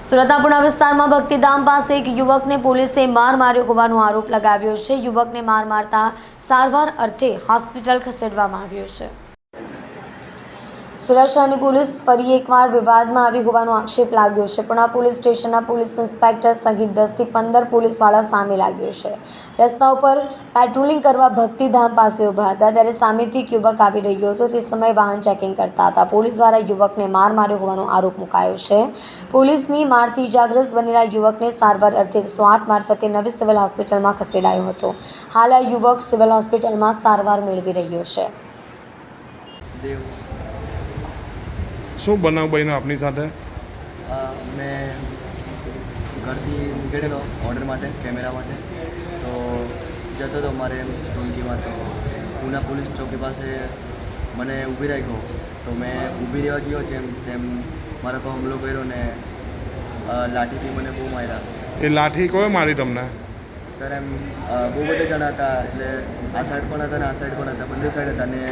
સુરતના પુણા વિસ્તારમાં ભક્તિધામ પાસે એક યુવકને પોલીસે માર માર્યો હોવાનો આરોપ લગાવ્યો છે। યુવકને માર મારતા સારવાર અર્થે હોસ્પિટલ ખસેડવામાં આવ્યો છે। સુરત શહેરની પોલીસ ફરી એકવાર વિવાદમાં આવી હોવાનો આક્ષેપ લાગ્યો છે। પુણા પોલીસ સ્ટેશનના પોલીસ ઇન્સ્પેક્ટર સહિત 10 થી 15 પોલીસવાળા સામે લાગ્યો છે। રસ્તા ઉપર પેટ્રોલિંગ કરવા ભક્તિધામ પાસે ઊભા હતા ત્યારે સામેથી એક યુવક આવી રહ્યો હતો। તે સમયે વાહન ચેકિંગ કરતા હતા। પોલીસ દ્વારા યુવકને માર માર્યો હોવાનો આરોપ મુકાયો છે। પોલીસની મારથી ઇજાગ્રસ્ત બનેલા યુવકને સારવાર અર્થે 108 મારફતે નવી સિવિલ હોસ્પિટલમાં ખસેડાયો હતો। હાલ આ યુવક સિવિલ હોસ્પિટલમાં સારવાર મેળવી રહ્યો છે। શું બનાવ બન્યો આપની સાથે? મેં ઘરથી નીકળેલો ઓર્ડર માટે, કેમેરા માટે, તો જતો હતો મારે ટૂંકીમાં, તો પૂના પોલીસ ચોકી પાસે મને ઊભી રાખ્યો। તો મેં ઊભી રહેવા ગયો જેમ તેમ મારા પર હુમલો કર્યો ને લાઠીથી મને બહુ માર્યા। એ લાઠી કોઈ મારી તમને? સર એમ બહુ બધા જણા હતા, એટલે આ સાઈડ પણ હતા ને આ સાઈડ પણ હતા, બંને સાઈડ હતા ને